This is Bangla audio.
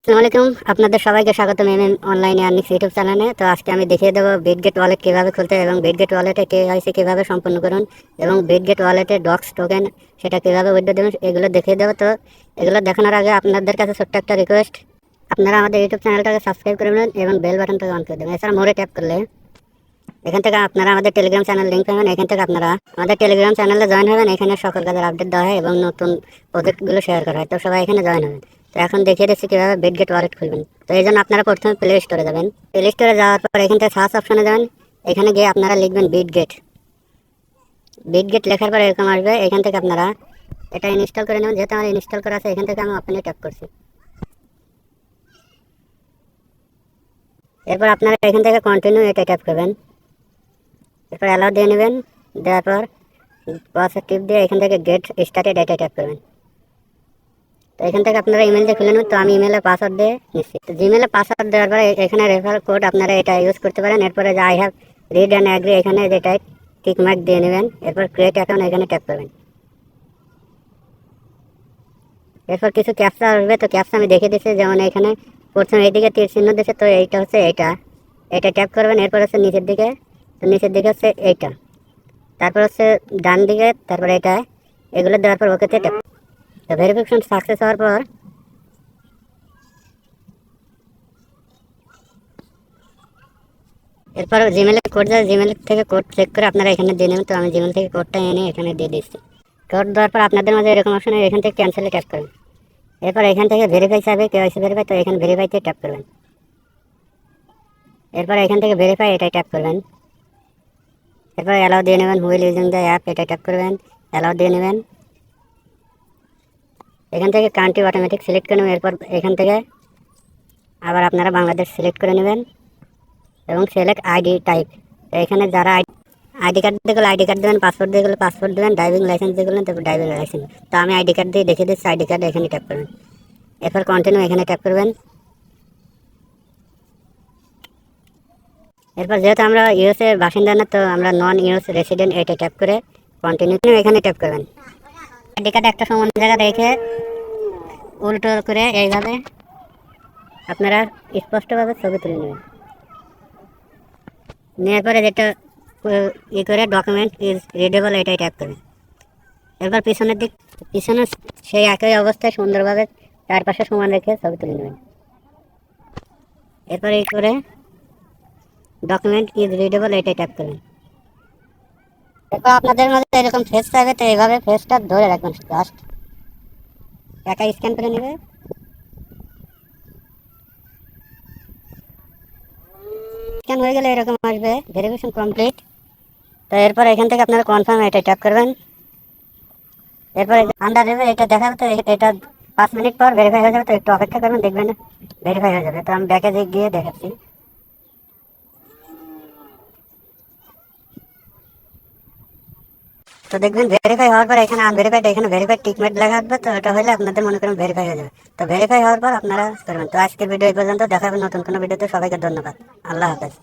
আসসালামু আলাইকুম, আপনাদের সবাইকে স্বাগতম এমএম অনলাইন আর্নিংস ইউটিউব চ্যানেলে। তো আজকে আমি দেখিয়ে দেবো বিটগেট ওয়ালেট কীভাবে খুলতে এবং বিটগেট ওয়ালেটে কেওয়াইসি কীভাবে সম্পন্ন করুন এবং বিটগেট ওয়ালেটে ডক্স টোকেন সেটা কীভাবে উইথড্র দেবেন এগুলো দেখিয়ে দেবো। তো এগুলো দেখানোর আগে আপনাদের কাছে ছোট্ট একটা রিকোয়েস্ট, আপনারা আমাদের ইউটিউব চ্যানেলটাকে সাবস্ক্রাইব করে নেবেন এবং বেল বাটনটাকে অন করে দেবেন। এছাড়া মোড়ে ট্যাপ করলে এখান থেকে আপনারা আমাদের টেলিগ্রাম চ্যানেল লিঙ্ক পাবেন। এখান থেকে আপনারা আমাদের টেলিগ্রাম চ্যানেলে জয়েন হবেন। এখানে সকল কাজের আপডেট দেওয়া হয় এবং নতুন প্রজেক্টগুলো শেয়ার করা হয়। তো সবাই এখানে জয়েন হবেন। তো এখন দেখিয়ে দিচ্ছি কীভাবে বিটগেট ওয়ালেট খুলবেন। তো এই জন্য আপনারা প্রথমে প্লে স্টোরে যাবেন। প্লে স্টোরে যাওয়ার পর এখান থেকে সার্চ অপশনে যাবেন। এখানে গিয়ে আপনারা লিখবেন বিটগেট। বিটগেট লেখার পর এরকম আসবে। এখান থেকে আপনারা এটা ইনস্টল করে নেবেন। যেহেতু আমার ইনস্টল করা আছে এখান থেকে আমি ওপেনে ট্যাপ করছি। এরপর আপনারা এখান থেকে কন্টিনিউ এটা ট্যাপ করবেন। এরপর অ্যালাউ দিয়ে নেবেন। দেওয়ার পর পাসওয়ার্ড টিপ দিয়ে এখান থেকে গেট স্টার্টেড এটা ট্যাপ করবেন। তো এখান থেকে আপনারা ইমেল দিয়ে খুলে নেবেন। তো আমি ইমেলের পাসওয়ার্ড দিয়ে নিচ্ছি। তো জিমেলে পাসওয়ার্ড দেওয়ার পরে এখানে রেফার কোড আপনারা এটা ইউজ করতে পারেন। এরপরে যে I have read and agree এখানে যেটা টিক মার্ক দিয়ে নেবেন। এরপর ক্রিয়েট অ্যাকাউন্ট এখানে ট্যাপ করবেন। এরপর কিছু ক্যাপচা আসবে। তো ক্যাপচা আমি দেখে দিচ্ছি, যেমন এখানে প্রথমে এইদিকে তীর চিহ্ন দিচ্ছে। তো এইটা হচ্ছে এটা ট্যাপ করবেন। এরপর হচ্ছে নিচের দিকে, তো নিচের দিকে হচ্ছে এইটা, তারপর হচ্ছে ডান দিকে, তারপর এটা, এগুলো দেওয়ার পর ওকেতে ট্যাপ। তো ভেরিফিকেশন সাকসেস হওয়ার পর এরপর জিমেলে কোড যায়, জিমেল থেকে কোড চেক করে আপনারা এখানে দিয়ে নেবেন। তো আমি জিমেল থেকে কোডটা এনে এখানে দিয়ে দিচ্ছি। কোড দেওয়ার পর আপনাদের মাঝে এরকম অপশন, এখান থেকে ক্যান্সেলে ট্যাপ করবেন। এরপর এখান থেকে ভেরিফাই চাইবে, কেওয়াইসি ভেরিফাই, তো এখানে ভেরিফাইতে ট্যাপ করবেন। এরপর এখান থেকে ভেরিফাই এটাই ট্যাপ করবেন। এরপর অ্যালাউ দিয়ে নেবেন। হুইল ইউজিং দ্য অ্যাপ এটা ট্যাপ করবেন, অ্যালাউ দিয়ে নেবেন। এখান থেকে কান্ট্রি অটোমেটিক সিলেক্ট করে নেবেন। এরপর এখান থেকে আবার আপনারা বাংলাদেশ সিলেক্ট করে নেবেন এবং সিলেক্ট আইডি টাইপ। এখানে যারা আইডি কার্ড দিয়ে আইডি কার্ড দেবেন, পাসপোর্ট দিয়ে পাসপোর্ট দেবেন, ড্রাইভিং লাইসেন্স দিয়ে গেলেন তারপর ড্রাইভিং লাইসেন্স। তো আমি আইডি কার্ড দিয়ে দেখে দিচ্ছি, আইডি কার্ড এখানে ট্যাপ করবেন। এরপর কন্টিনিউ এখানে ট্যাপ করবেন। এরপর যেহেতু আমরা ইউএসএ বাসিন্দা না, তো আমরা নন ইউএস রেসিডেন্ট এটা ট্যাপ করে কন্টিনিউ এখানে ট্যাপ করবেন। আইডি কার্ড একটা সমান জায়গা রেখে উল্টো করে এইভাবে আপনারা স্পষ্টভাবে ছবি তুলে নেবেন। নেওয়ার পরে যেটা ই করে ডকুমেন্ট ইজ রিডেবল এটাই ট্যাপ করবেন। এরপর পিছনে সেই একই অবস্থায় সুন্দরভাবে চারপাশে সমান রেখে ছবি তুলে নেবেন। এরপর এই করে ডকুমেন্ট ইজ রিডেবল এটাই ট্যাপ করবেন। এরপর আপনাদের মধ্যে এরকম ফেস চাইবে, তো এইভাবে ফেসটা ধরে রাখবেন, জাস্ট একা স্ক্যান করে নেবে। স্ক্যান হয়ে গেলে এরকম আসবে ভেরিফিকেশন কমপ্লিট। তো এরপর এখান থেকে আপনারা কনফার্ম এটা ট্যাপ করবেন। এরপরে আন্ডার রিভিউ এটা দেখাবে। তো এটা 5 মিনিট পর ভেরিফাই হয়ে যাবে। তো একটু অপেক্ষা করবেন, দেখবেন ভেরিফাই হয়ে যাবে। তো আমি ব্যাকে গিয়ে দেখাচ্ছি। তো দেখবেন ভেরিফাই হওয়ার পর এখানে আনভেরিফাইড, এখানে ভেরিফাইড টিকমার্ক লেখা আসবে। তো এটা হলে আপনাদের মনে করেন ভেরিফাই হয়ে যাবে। তো ভেরিফাই হওয়ার পর আপনারা করবেন। তো আজকের ভিডিও এই পর্যন্ত, দেখা হবে নতুন কোনো ভিডিওতে। সবাইকে ধন্যবাদ। আল্লাহ হাফেজ।